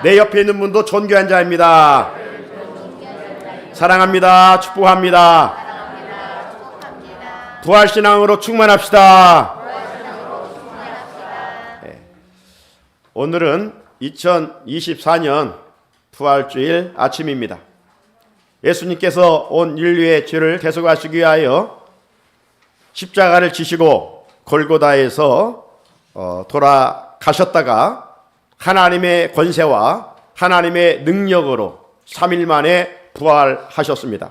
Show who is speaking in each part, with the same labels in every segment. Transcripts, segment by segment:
Speaker 1: 내 옆에 있는 분도 존귀한 자입니다. 사랑합니다. 축복합니다. 부활신앙으로 충만합시다. 오늘은 2024년 부활주일 아침입니다. 예수님께서 온 인류의 죄를 대속하시기 위하여 십자가를 지시고 골고다에서 돌아가셨다가 하나님의 권세와 하나님의 능력으로 3일 만에 부활하셨습니다.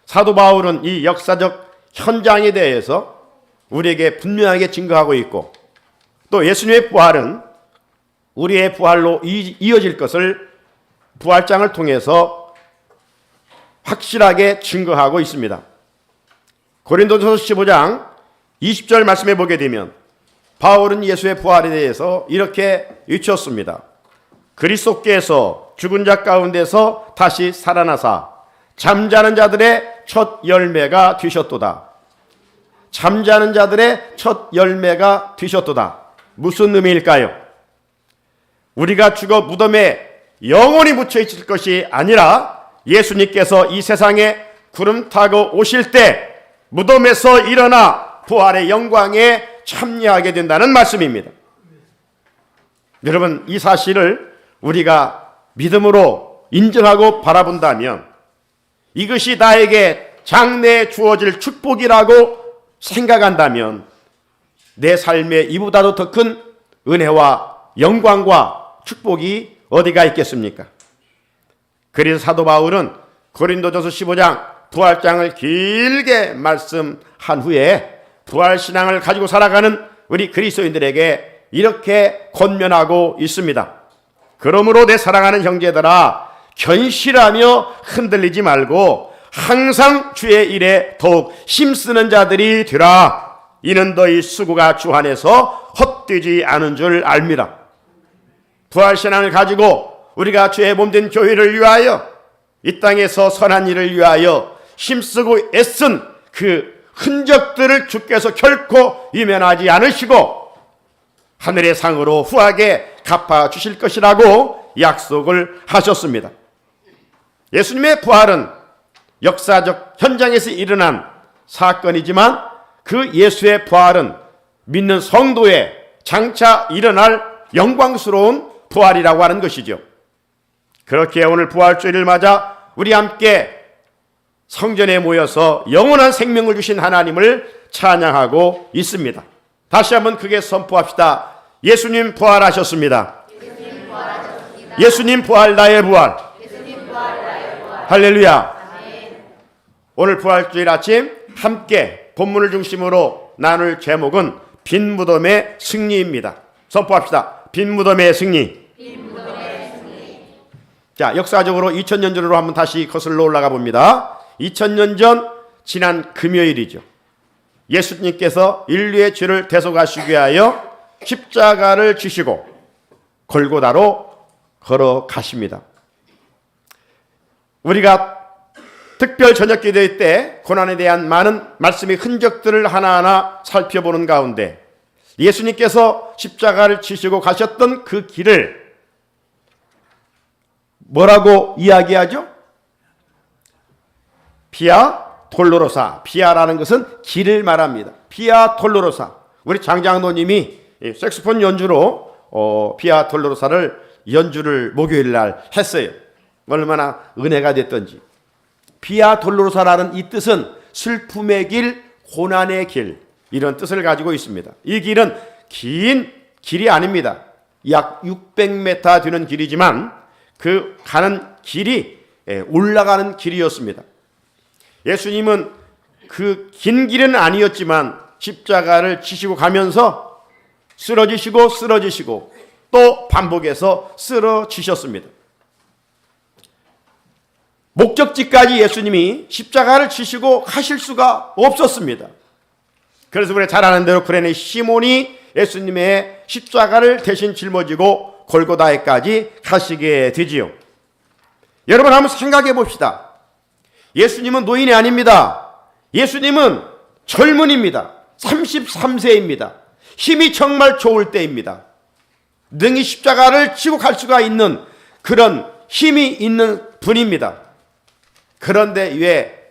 Speaker 1: 사도 바울은 이 역사적 현장에 대해서 우리에게 분명하게 증거하고 있고, 또 예수님의 부활은 우리의 부활로 이어질 것을 부활장을 통해서 확실하게 증거하고 있습니다. 고린도전서 15장 20절 말씀해 보게 되면 바울은 예수의 부활에 대해서 이렇게 외쳤습니다. 그리스도께서 죽은 자 가운데서 다시 살아나사 잠자는 자들의 첫 열매가 되셨도다. 잠자는 자들의 첫 열매가 되셨도다. 무슨 의미일까요? 우리가 죽어 무덤에 영원히 묻혀 있을 것이 아니라 예수님께서 이 세상에 구름 타고 오실 때 무덤에서 일어나 부활의 영광에 참여하게 된다는 말씀입니다. 여러분, 이 사실을 우리가 믿음으로 인정하고 바라본다면 이것이 나에게 장래에 주어질 축복이라고 생각한다면 내 삶에 이보다도 더 큰 은혜와 영광과 축복이 어디가 있겠습니까? 그래서 사도 바울은 고린도전서 15장 부활장을 길게 말씀한 후에 부활신앙을 가지고 살아가는 우리 그리스도인들에게 이렇게 권면하고 있습니다. 그러므로 내 사랑하는 형제들아, 견실하며 흔들리지 말고 항상 주의 일에 더욱 힘쓰는 자들이 되라. 이는 너희 수고가 주 안에서 헛되지 않은 줄 알미라. 부활신앙을 가지고 우리가 주의 몸된 교회를 위하여 이 땅에서 선한 일을 위하여 힘쓰고 애쓴 그 흔적들을 주께서 결코 이면하지 않으시고 하늘의 상으로 후하게 갚아주실 것이라고 약속을 하셨습니다. 예수님의 부활은 역사적 현장에서 일어난 사건이지만 그 예수의 부활은 믿는 성도의 장차 일어날 영광스러운 부활이라고 하는 것이죠. 그렇게 오늘 부활주일을 맞아 우리 함께 성전에 모여서 영원한 생명을 주신 하나님을 찬양하고 있습니다. 다시 한번 크게 선포합시다. 예수님 부활하셨습니다. 예수님 부활 나의 부활. 할렐루야. 오늘 부활주일 아침 함께 본문을 중심으로 나눌 제목은 빈 무덤의 승리입니다. 선포합시다. 빈 무덤의 승리. 자, 역사적으로 2000년 전으로 한번 다시 거슬러 올라가 봅니다. 2000년 전 지난 금요일이죠. 예수님께서 인류의 죄를 대속하시기 위하여 십자가를 지시고 골고다로 걸어가십니다. 우리가 특별 저녁 기도회 때 고난에 대한 많은 말씀의 흔적들을 하나하나 살펴보는 가운데 예수님께서 십자가를 지시고 가셨던 그 길을 뭐라고 이야기하죠? 비아 돌로로사. 비아라는 것은 길을 말합니다. 비아 돌로로사. 우리 장장로님이 색소폰 연주로 비아 돌로로사를 연주를 목요일 날 했어요. 얼마나 은혜가 됐던지. 비아 돌로로사라는 이 뜻은 슬픔의 길, 고난의 길, 이런 뜻을 가지고 있습니다. 이 길은 긴 길이 아닙니다. 약 600m 되는 길이지만 그 가는 길이 올라가는 길이었습니다. 예수님은 그 긴 길은 아니었지만 십자가를 지시고 가면서 쓰러지시고 또 반복해서 쓰러지셨습니다. 목적지까지 예수님이 십자가를 지시고 가실 수가 없었습니다. 그래서 우리가 잘 아는 대로 구레네 시몬이 예수님의 십자가를 대신 짊어지고 골고다에까지 가시게 되지요. 여러분 한번 생각해 봅시다. 예수님은 노인이 아닙니다. 예수님은 젊은입니다. 33세입니다. 힘이 정말 좋을 때입니다. 능히 십자가를 지고 갈 수가 있는 그런 힘이 있는 분입니다. 그런데 왜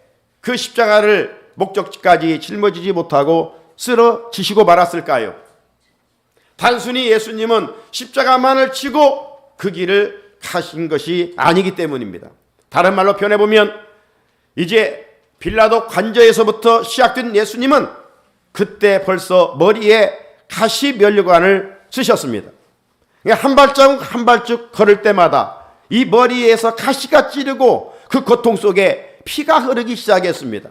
Speaker 1: 그 십자가를 목적지까지 짊어지지 못하고 쓰러지시고 말았을까요? 단순히 예수님은 십자가만을 지고 그 길을 가신 것이 아니기 때문입니다. 다른 말로 표현해보면 이제 빌라도 관저에서부터 시작된 예수님은 그때 벌써 머리에 가시 면류관을 쓰셨습니다. 한 발자국 한 발자국 걸을 때마다 이 머리에서 가시가 찌르고 그 고통 속에 피가 흐르기 시작했습니다.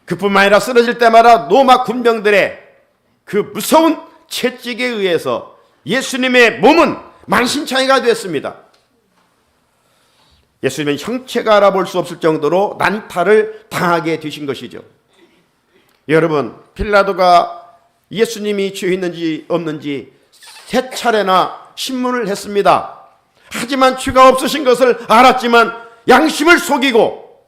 Speaker 1: 그뿐만 아니라 쓰러질 때마다 로마 군병들의 그 무서운 채찍에 의해서 예수님의 몸은 만신창이가 됐습니다. 예수님은 형체가 알아볼 수 없을 정도로 난타를 당하게 되신 것이죠. 여러분, 빌라도가 예수님이 죄 있는지 없는지 3차례나 신문을 했습니다. 하지만 죄가 없으신 것을 알았지만 양심을 속이고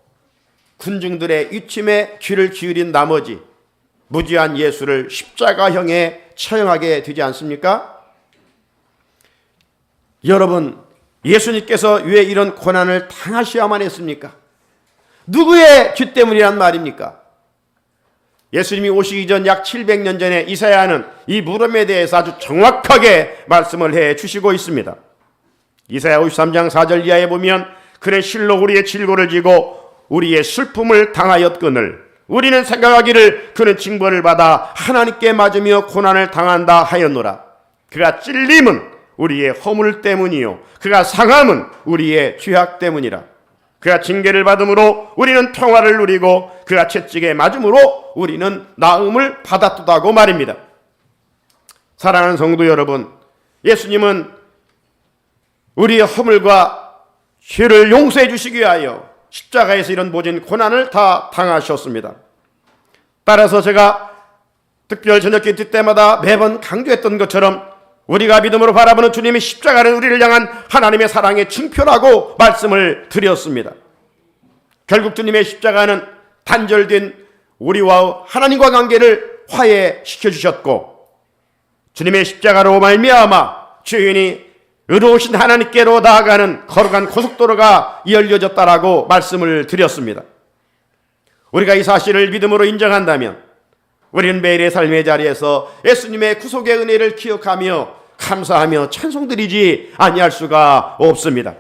Speaker 1: 군중들의 위침에 귀를 기울인 나머지 무지한 예수를 십자가형에 처형하게 되지 않습니까? 여러분, 예수님께서 왜 이런 고난을 당하셔야만 했습니까? 누구의 죄 때문이란 말입니까? 예수님이 오시기 전 약 700년 전에 이사야는 이 물음에 대해서 아주 정확하게 말씀을 해 주시고 있습니다. 이사야 53장 4절 이하에 보면 그래 실로 우리의 질고를 지고 우리의 슬픔을 당하였거늘 우리는 생각하기를 그는 징벌을 받아 하나님께 맞으며 고난을 당한다 하였노라. 그가 찔림은 우리의 허물 때문이요 그가 상함은 우리의 죄악 때문이라. 그가 징계를 받음으로 우리는 평화를 누리고 그가 채찍에 맞음으로 우리는 나음을 받았다고 말입니다. 사랑하는 성도 여러분, 예수님은 우리의 허물과 죄를 용서해 주시기 위하여 십자가에서 이런 모진 고난을 다 당하셨습니다. 따라서 제가 특별 저녁기도 때마다 매번 강조했던 것처럼 우리가 믿음으로 바라보는 주님의 십자가는 우리를 향한 하나님의 사랑의 증표라고 말씀을 드렸습니다. 결국 주님의 십자가는 단절된 우리와 하나님과 관계를 화해시켜 주셨고 주님의 십자가로 말미암아 죄인이 의로우신 하나님께로 나아가는 거룩한 고속도로가 열려졌다라고 말씀을 드렸습니다. 우리가 이 사실을 믿음으로 인정한다면 우리는 매일의 삶의 자리에서 예수님의 구속의 은혜를 기억하며 감사하며 찬송드리지 아니할 수가 없습니다.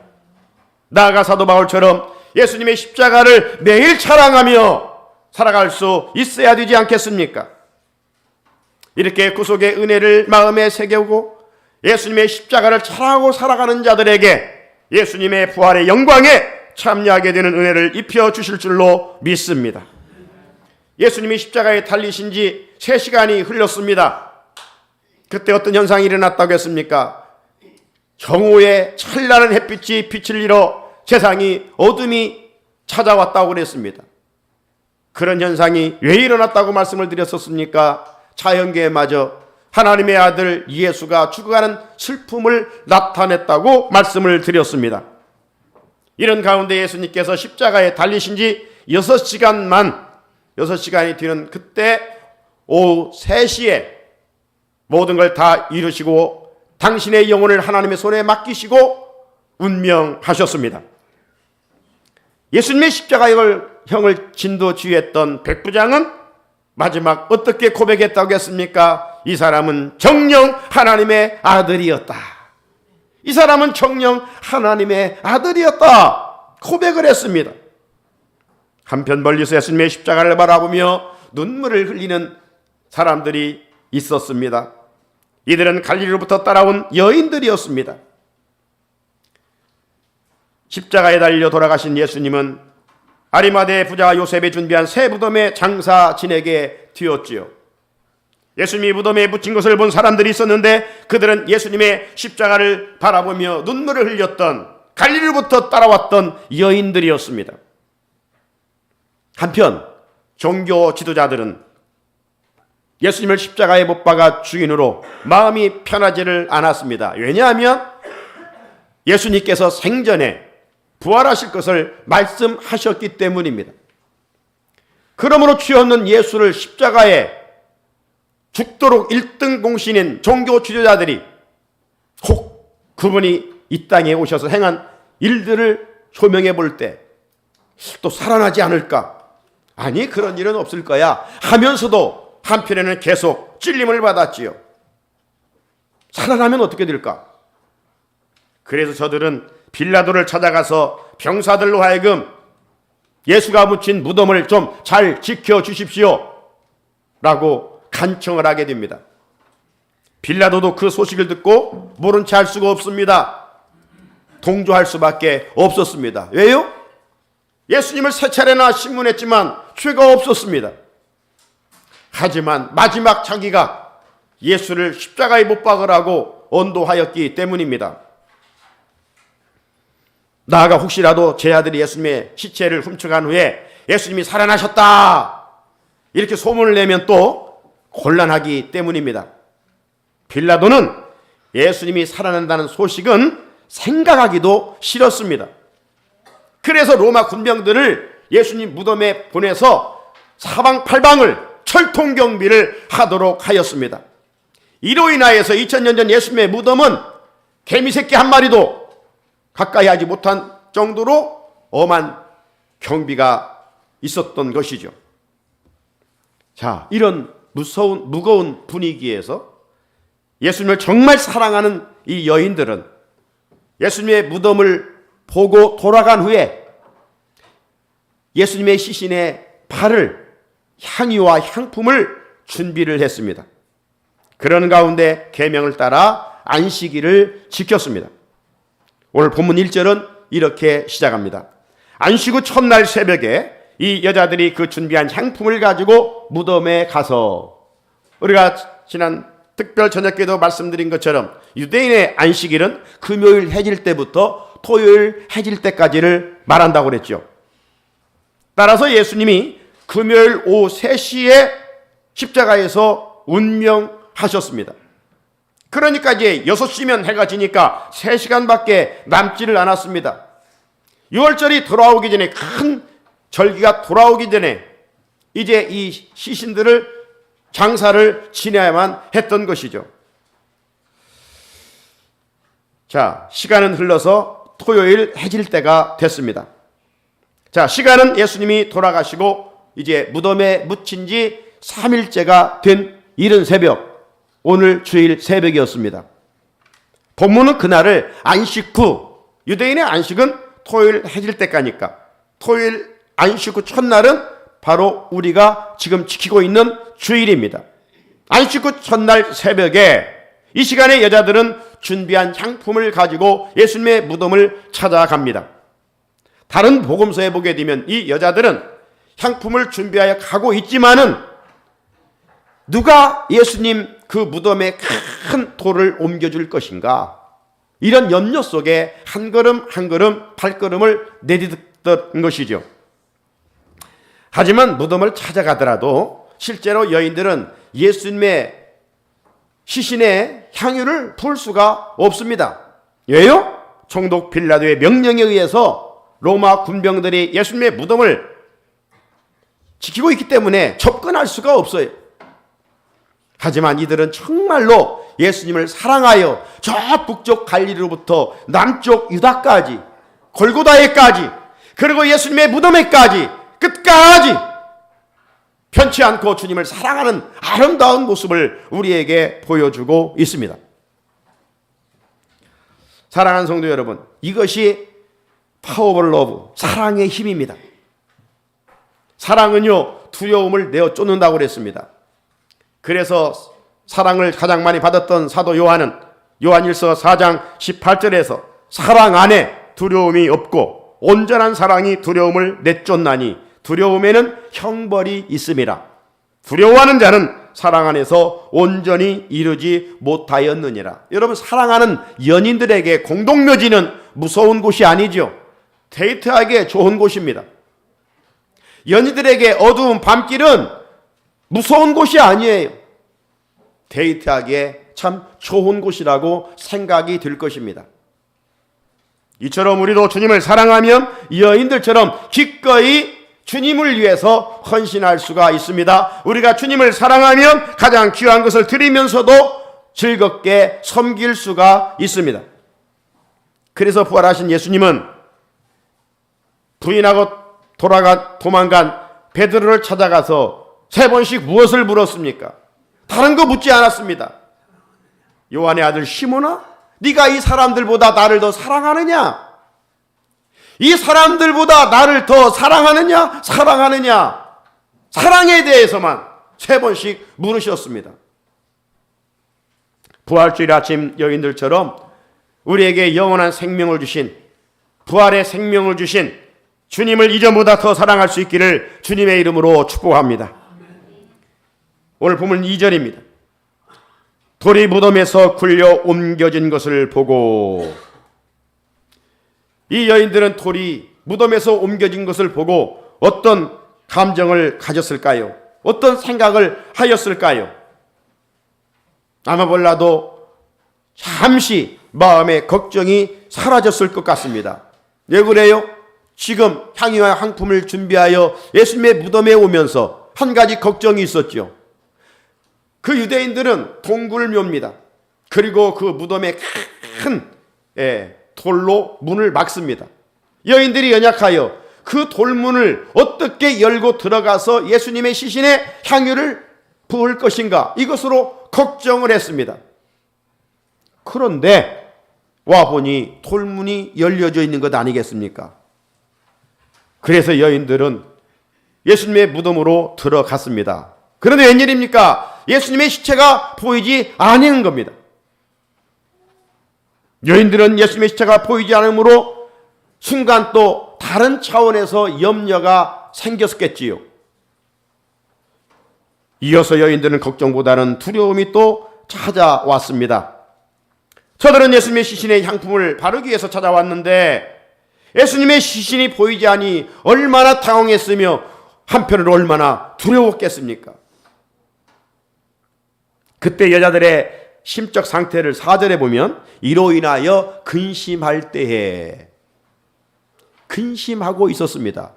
Speaker 1: 나아가 사도 바울처럼 예수님의 십자가를 매일 자랑하며 살아갈 수 있어야 되지 않겠습니까? 이렇게 구속의 은혜를 마음에 새겨오고 예수님의 십자가를 자랑하고 살아가는 자들에게 예수님의 부활의 영광에 참여하게 되는 은혜를 입혀 주실 줄로 믿습니다. 예수님이 십자가에 달리신 지 3시간이 흘렀습니다. 그때 어떤 현상이 일어났다고 했습니까? 정오에 찬란한 햇빛이 빛을 잃어 세상이 어둠이 찾아왔다고 그랬습니다. 그런 현상이 왜 일어났다고 말씀을 드렸었습니까? 자연계마저 하나님의 아들 예수가 죽어가는 슬픔을 나타냈다고 말씀을 드렸습니다. 이런 가운데 예수님께서 십자가에 달리신 지 6시간이 되는 그때 오후 3시에 모든 걸 다 이루시고 당신의 영혼을 하나님의 손에 맡기시고 운명하셨습니다. 예수님의 십자가형을 진도지휘했던 백부장은 마지막 어떻게 고백했다고 했습니까? 이 사람은 정녕 하나님의 아들이었다. 이 사람은 정녕 하나님의 아들이었다. 고백을 했습니다. 한편 멀리서 예수님의 십자가를 바라보며 눈물을 흘리는 사람들이 있었습니다. 이들은 갈릴리로부터 따라온 여인들이었습니다. 십자가에 달려 돌아가신 예수님은 아리마대 부자 요셉이 준비한 새 무덤에 장사 지내게 되었지요. 예수님이 무덤에 묻힌 것을 본 사람들이 있었는데 그들은 예수님의 십자가를 바라보며 눈물을 흘렸던 갈릴리로부터 따라왔던 여인들이었습니다. 한편 종교 지도자들은 예수님을 십자가에 못 박아 주인으로 마음이 편하지를 않았습니다. 왜냐하면 예수님께서 생전에 부활하실 것을 말씀하셨기 때문입니다. 그러므로 죄 없는 예수를 십자가에 죽도록 1등 공신인 종교 지도자들이 혹 그분이 이 땅에 오셔서 행한 일들을 소명해 볼 때 또 살아나지 않을까? 아니, 그런 일은 없을 거야 하면서도 한편에는 계속 찔림을 받았지요. 살아나면 어떻게 될까? 그래서 저들은 빌라도를 찾아가서 병사들로 하여금 예수가 묻힌 무덤을 좀 잘 지켜주십시오 라고 간청을 하게 됩니다. 빌라도도 그 소식을 듣고 모른 채 할 수가 없습니다. 동조할 수밖에 없었습니다. 왜요? 예수님을 세 차례나 신문했지만 죄가 없었습니다. 하지만 마지막 자기가 예수를 십자가에 못 박으라고 언도하였기 때문입니다. 나아가 혹시라도 제 아들이 예수님의 시체를 훔쳐간 후에 예수님이 살아나셨다 이렇게 소문을 내면 또 곤란하기 때문입니다. 빌라도는 예수님이 살아난다는 소식은 생각하기도 싫었습니다. 그래서 로마 군병들을 예수님 무덤에 보내서 사방팔방을 철통경비를 하도록 하였습니다. 이로 인하여서 2000년 전 예수님의 무덤은 개미새끼 한 마리도 가까이 하지 못한 정도로 엄한 경비가 있었던 것이죠. 자, 이런 무거운 분위기에서 예수님을 정말 사랑하는 이 여인들은 예수님의 무덤을 보고 돌아간 후에 예수님의 시신에 바를 향유와 향품을 준비를 했습니다. 그런 가운데 계명을 따라 안식일을 지켰습니다. 오늘 본문 1절은 이렇게 시작합니다. 안식 후 첫날 새벽에 이 여자들이 그 준비한 향품을 가지고 무덤에 가서, 우리가 지난 특별 저녁기도 말씀드린 것처럼 유대인의 안식일은 금요일 해질 때부터 토요일 해질 때까지를 말한다고 그랬죠. 따라서 예수님이 금요일 오후 3시에 십자가에서 운명하셨습니다. 그러니까 이제 6시면 해가 지니까 3시간밖에 남지를 않았습니다. 6월절이 돌아오기 전에, 큰 절기가 돌아오기 전에 이제 이 시신들을 장사를 지내야만 했던 것이죠. 자, 시간은 흘러서 토요일 해질 때가 됐습니다. 자, 시간은 예수님이 돌아가시고 이제 무덤에 묻힌 지 3일째가 된 이른 새벽, 오늘 주일 새벽이었습니다. 본문은 그날을 안식 후, 유대인의 안식은 토요일 해질 때까니까 토요일 안식 후 첫날은 바로 우리가 지금 지키고 있는 주일입니다. 안식 후 첫날 새벽에 이 시간에 여자들은 준비한 향품을 가지고 예수님의 무덤을 찾아갑니다. 다른 복음서에 보게 되면 이 여자들은 향품을 준비하여 가고 있지만은 누가 예수님 그 무덤에 큰 돌을 옮겨줄 것인가, 이런 염려 속에 한 걸음 한 걸음 발걸음을 내딛던 것이죠. 하지만 무덤을 찾아가더라도 실제로 여인들은 예수님의 시신에 향유를 부을 수가 없습니다. 왜요? 총독 빌라도의 명령에 의해서 로마 군병들이 예수님의 무덤을 지키고 있기 때문에 접근할 수가 없어요. 하지만 이들은 정말로 예수님을 사랑하여 저 북쪽 갈릴리로부터 남쪽 유다까지, 골고다에까지, 그리고 예수님의 무덤에까지 끝까지 편치 않고 주님을 사랑하는 아름다운 모습을 우리에게 보여주고 있습니다. 사랑하는 성도 여러분, 이것이 파워블 러브, 사랑의 힘입니다. 사랑은요, 두려움을 내어 쫓는다고 그랬습니다. 그래서 사랑을 가장 많이 받았던 사도 요한은 요한일서 4장 18절에서 사랑 안에 두려움이 없고 온전한 사랑이 두려움을 내쫓나니 두려움에는 형벌이 있음이라. 두려워하는 자는 사랑 안에서 온전히 이루지 못하였느니라. 여러분, 사랑하는 연인들에게 공동묘지는 무서운 곳이 아니죠. 데이트하기에 좋은 곳입니다. 연인들에게 어두운 밤길은 무서운 곳이 아니에요. 데이트하기에 참 좋은 곳이라고 생각이 들 것입니다. 이처럼 우리도 주님을 사랑하면 여인들처럼 기꺼이 주님을 위해서 헌신할 수가 있습니다. 우리가 주님을 사랑하면 가장 귀한 것을 드리면서도 즐겁게 섬길 수가 있습니다. 그래서 부활하신 예수님은 부인하고 도망간 베드로를 찾아가서 3번씩 무엇을 물었습니까? 다른 거 묻지 않았습니다. 요한의 아들 시몬아, 네가 이 사람들보다 나를 더 사랑하느냐? 이 사람들보다 나를 더 사랑하느냐? 사랑에 대해서만 3번씩 물으셨습니다. 부활주일 아침 여인들처럼 우리에게 영원한 생명을 주신, 부활의 생명을 주신 주님을 이전보다 더 사랑할 수 있기를 주님의 이름으로 축복합니다. 오늘 본문 2절입니다. 돌이 무덤에서 굴려 옮겨진 것을 보고, 이 여인들은 돌이 무덤에서 옮겨진 것을 보고 어떤 감정을 가졌을까요? 어떤 생각을 하였을까요? 아마 몰라도 잠시 마음의 걱정이 사라졌을 것 같습니다. 왜 그래요? 지금 향유와 향품을 준비하여 예수님의 무덤에 오면서 한 가지 걱정이 있었죠. 그 유대인들은 동굴묘입니다. 그리고 그 무덤에 큰 돌로 문을 막습니다. 여인들이 연약하여 그 돌문을 어떻게 열고 들어가서 예수님의 시신에 향유를 부을 것인가, 이것으로 걱정을 했습니다. 그런데 와보니 돌문이 열려져 있는 것 아니겠습니까? 그래서 여인들은 예수님의 무덤으로 들어갔습니다. 그런데 웬일입니까? 예수님의 시체가 보이지 않은 겁니다. 여인들은 예수님의 시체가 보이지 않으므로 순간 또 다른 차원에서 염려가 생겼겠지요. 이어서 여인들은 걱정보다는 두려움이 또 찾아왔습니다. 저들은 예수님의 시신의 향품을 바르기 위해서 찾아왔는데 예수님의 시신이 보이지 않니 얼마나 당황했으며 한편으로 얼마나 두려웠겠습니까? 그때 여자들의 심적 상태를 4절에 보면 이로 인하여 근심할 때에 근심하고 있었습니다.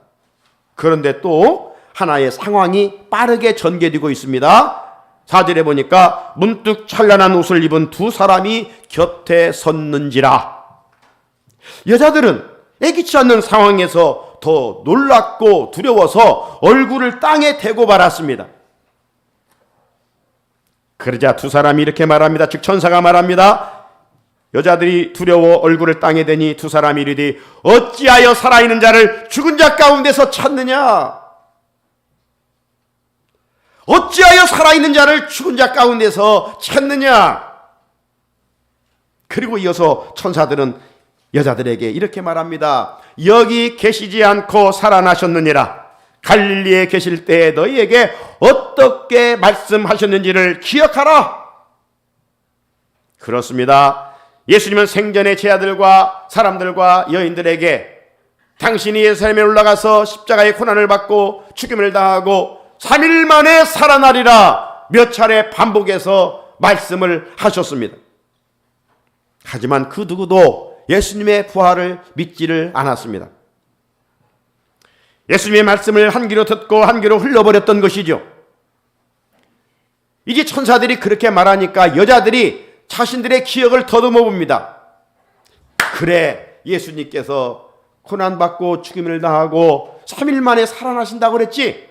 Speaker 1: 그런데 또 하나의 상황이 빠르게 전개되고 있습니다. 4절에 보니까 문득 찬란한 옷을 입은 2사람이 곁에 섰는지라. 여자들은 애기치 않는 상황에서 더 놀랍고 두려워서 얼굴을 땅에 대고 말았습니다. 그러자 2사람이 이렇게 말합니다. 즉 천사가 말합니다. 여자들이 두려워 얼굴을 땅에 대니 2사람이 이르되 어찌하여 살아있는 자를 죽은 자 가운데서 찾느냐? 어찌하여 살아있는 자를 죽은 자 가운데서 찾느냐? 그리고 이어서 천사들은 여자들에게 이렇게 말합니다. 여기 계시지 않고 살아나셨느니라. 갈릴리에 계실 때에 너희에게 어떻게 말씀하셨는지를 기억하라. 그렇습니다. 예수님은 생전에 제 아들과 사람들과 여인들에게 당신이 예루살렘에 올라가서 십자가의 고난을 받고 죽임을 당하고 3일 만에 살아나리라 몇 차례 반복해서 말씀을 하셨습니다. 하지만 그 누구도 예수님의 부활을 믿지를 않았습니다. 예수님의 말씀을 한 귀로 듣고 한 귀로 흘려버렸던 것이죠. 이제 천사들이 그렇게 말하니까 여자들이 자신들의 기억을 더듬어 봅니다. 그래, 예수님께서 고난받고 죽임을 당하고 3일 만에 살아나신다고 그랬지?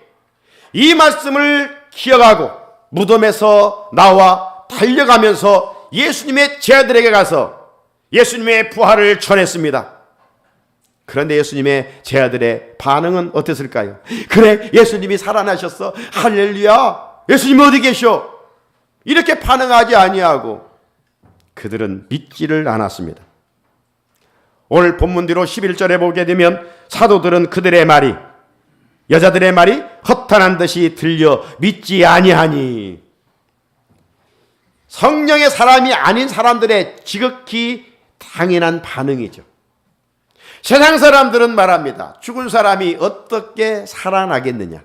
Speaker 1: 이 말씀을 기억하고 무덤에서 나와 달려가면서 예수님의 제자들에게 가서 예수님의 부활을 전했습니다. 그런데 예수님의 제자들의 반응은 어땠을까요? 그래, 예수님이 살아나셨어. 할렐루야. 예수님 어디 계셔? 이렇게 반응하지 아니하고 그들은 믿지를 않았습니다. 오늘 본문대로 11절에 보게 되면 사도들은 그들의 말이, 여자들의 말이 허탄한 듯이 들려 믿지 아니하니, 성령의 사람이 아닌 사람들의 지극히 당연한 반응이죠. 세상 사람들은 말합니다. 죽은 사람이 어떻게 살아나겠느냐.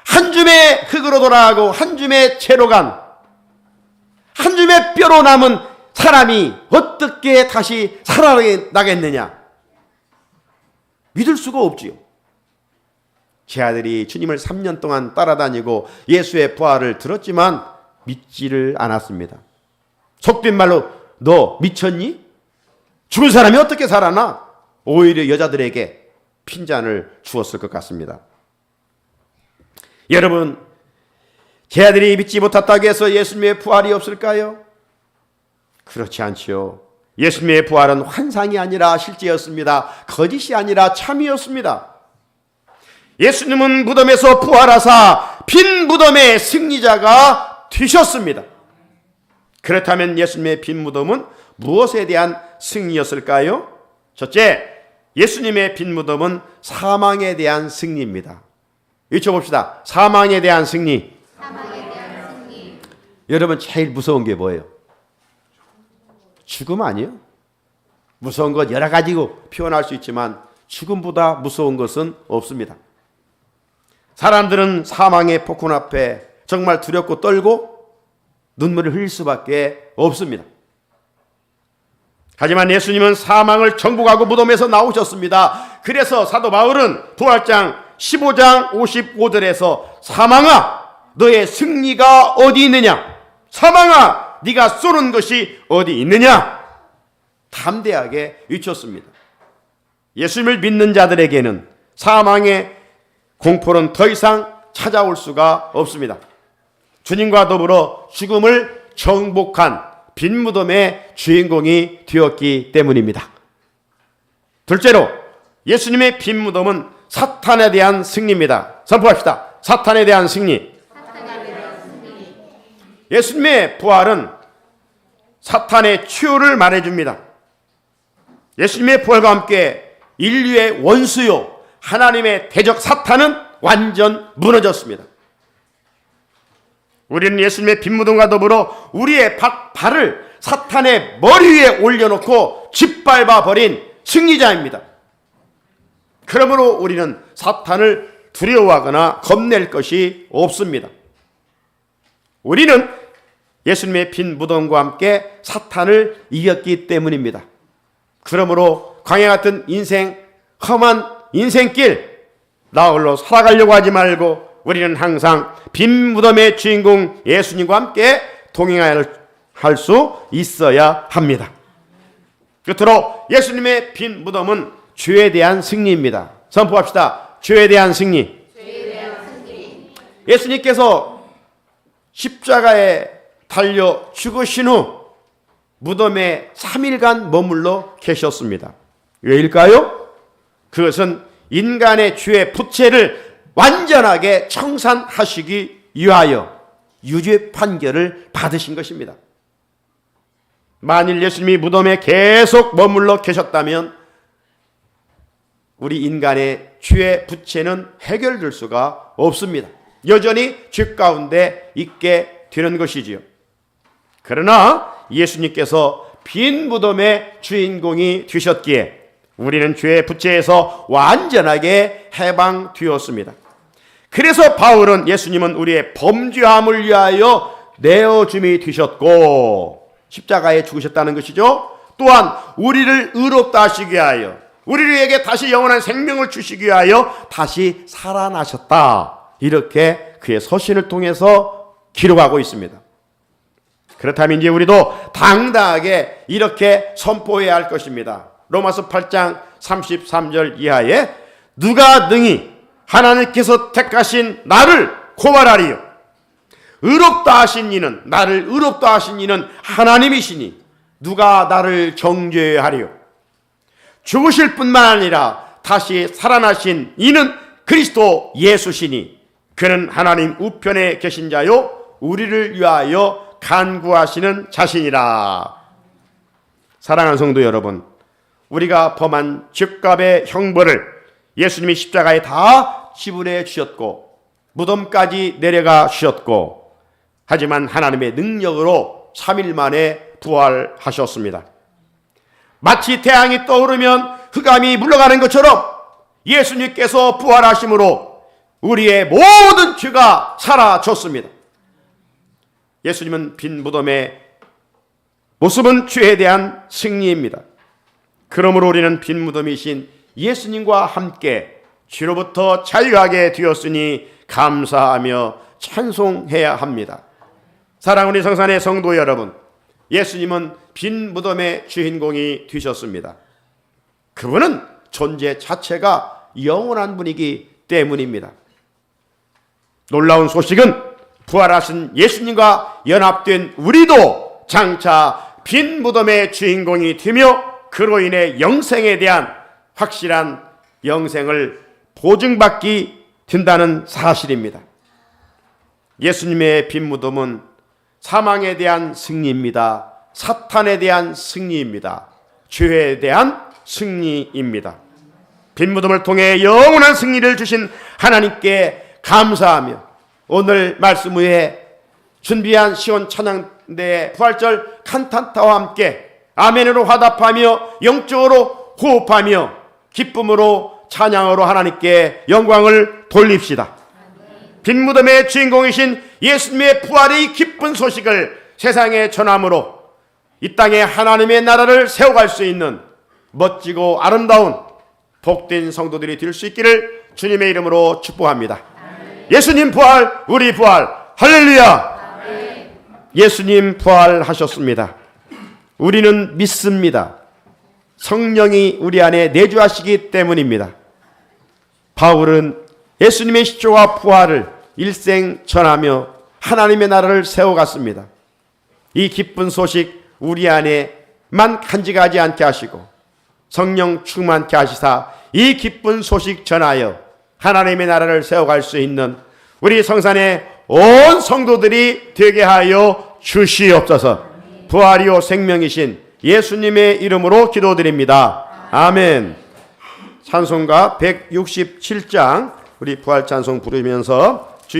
Speaker 1: 한 줌의 흙으로 돌아가고 한 줌의 채로 간, 한 줌의 뼈로 남은 사람이 어떻게 다시 살아나겠느냐. 믿을 수가 없지요. 제 아들이 주님을 3년 동안 따라다니고 예수의 부활을 들었지만 믿지를 않았습니다. 속된 말로 너 미쳤니? 죽은 사람이 어떻게 살아나? 오히려 여자들에게 핀잔을 주었을 것 같습니다. 여러분, 제 아들이 믿지 못했다고 해서 예수님의 부활이 없을까요? 그렇지 않지요. 예수님의 부활은 환상이 아니라 실제였습니다. 거짓이 아니라 참이었습니다. 예수님은 무덤에서 부활하사 빈 무덤의 승리자가 되셨습니다. 그렇다면 예수님의 빈 무덤은 무엇에 대한 승리였을까요? 첫째, 예수님의 빈 무덤은 사망에 대한 승리입니다. 외쳐봅시다. 사망에 대한 승리. 여러분, 제일 무서운 게 뭐예요? 죽음 아니에요? 무서운 것 여러 가지로 표현할 수 있지만 죽음보다 무서운 것은 없습니다. 사람들은 사망의 폭군 앞에 정말 두렵고 떨고 눈물을 흘릴 수밖에 없습니다. 하지만 예수님은 사망을 정복하고 무덤에서 나오셨습니다. 그래서 사도 바울은 부활장 15장 55절에서 사망아 너의 승리가 어디 있느냐? 사망아 네가 쏘는 것이 어디 있느냐? 담대하게 외쳤습니다. 예수님을 믿는 자들에게는 사망의 공포는 더 이상 찾아올 수가 없습니다. 주님과 더불어 죽음을 정복한 빈 무덤의 주인공이 되었기 때문입니다. 둘째로 예수님의 빈 무덤은 사탄에 대한 승리입니다. 선포합시다. 사탄에 대한 승리. 예수님의 부활은 사탄의 치유를 말해줍니다. 예수님의 부활과 함께 인류의 원수요 하나님의 대적 사탄은 완전 무너졌습니다. 우리는 예수님의 빈 무덤과 더불어 우리의 발을 사탄의 머리 위에 올려놓고 짓밟아 버린 승리자입니다. 그러므로 우리는 사탄을 두려워하거나 겁낼 것이 없습니다. 우리는 예수님의 빈 무덤과 함께 사탄을 이겼기 때문입니다. 그러므로 광야 같은 인생, 험한 인생길 나 홀로 살아가려고 하지 말고 우리는 항상 빈 무덤의 주인공 예수님과 함께 동행할 수 있어야 합니다. 끝으로 예수님의 빈 무덤은 죄에 대한 승리입니다. 선포합시다. 죄에 대한 승리. 예수님께서 십자가에 달려 죽으신 후 무덤에 3일간 머물러 계셨습니다. 왜일까요? 그것은 인간의 죄의 부채를 완전하게 청산하시기 위하여 유죄 판결을 받으신 것입니다. 만일 예수님이 무덤에 계속 머물러 계셨다면 우리 인간의 죄의 부채는 해결될 수가 없습니다. 여전히 죄 가운데 있게 되는 것이지요. 그러나 예수님께서 빈 무덤의 주인공이 되셨기에 우리는 죄의 부채에서 완전하게 해방되었습니다. 그래서 바울은 예수님은 우리의 범죄함을 위하여 내어줌이 되셨고 십자가에 죽으셨다는 것이죠. 또한 우리를 의롭다 하시기 위하여 우리에게 다시 영원한 생명을 주시기 위하여 다시 살아나셨다. 이렇게 그의 서신을 통해서 기록하고 있습니다. 그렇다면 이제 우리도 당당하게 이렇게 선포해야 할 것입니다. 로마서 8장 33절 이하에 누가 능히 하나님께서 택하신 나를 고발하리요. 의롭다 하신 이는 나를 의롭다 하신 이는 하나님이시니 누가 나를 정죄하리요. 죽으실 뿐만 아니라 다시 살아나신 이는 그리스도 예수시니 그는 하나님 우편에 계신 자요 우리를 위하여 간구하시는 자신이라. 사랑하는 성도 여러분, 우리가 범한 죄값의 형벌을 예수님이 십자가에 다 지불해 주셨고 무덤까지 내려가 주셨고 하지만 하나님의 능력으로 3일 만에 부활하셨습니다. 마치 태양이 떠오르면 흑암이 물러가는 것처럼 예수님께서 부활하심으로 우리의 모든 죄가 사라졌습니다. 예수님은 빈 무덤의 모습은 죄에 대한 승리입니다. 그러므로 우리는 빈 무덤이신 예수님과 함께 죄로부터 자유하게 되었으니 감사하며 찬송해야 합니다. 사랑하는 성산의 성도 여러분, 예수님은 빈 무덤의 주인공이 되셨습니다. 그분은 존재 자체가 영원한 분이기 때문입니다. 놀라운 소식은 부활하신 예수님과 연합된 우리도 장차 빈 무덤의 주인공이 되며 그로 인해 영생에 대한 확실한 영생을 보증받게 된다는 사실입니다. 예수님의 빈 무덤은 사망에 대한 승리입니다. 사탄에 대한 승리입니다. 죄에 대한 승리입니다. 빈 무덤을 통해 영원한 승리를 주신 하나님께 감사하며 오늘 말씀 후에 준비한 시온 찬양대의 부활절 칸타타와 함께 아멘으로 화답하며 영적으로 호흡하며 기쁨으로 찬양으로 하나님께 영광을 돌립시다. 빈 무덤의 주인공이신 예수님의 부활의 기쁜 소식을 세상에 전함으로 이 땅에 하나님의 나라를 세워갈 수 있는 멋지고 아름다운 복된 성도들이 될 수 있기를 주님의 이름으로 축복합니다. 예수님 부활, 우리 부활, 할렐루야! 예수님 부활하셨습니다. 우리는 믿습니다. 성령이 우리 안에 내주하시기 때문입니다. 바울은 예수님의 십자가 부활을 일생 전하며 하나님의 나라를 세워갔습니다. 이 기쁜 소식 우리 안에만 간직하지 않게 하시고 성령 충만케 하시사 이 기쁜 소식 전하여 하나님의 나라를 세워갈 수 있는 우리 성산의 온 성도들이 되게 하여 주시옵소서. 부활이요 생명이신 예수님의 이름으로 기도드립니다. 아멘. 찬송가 167장 우리 부활 찬송 부르면서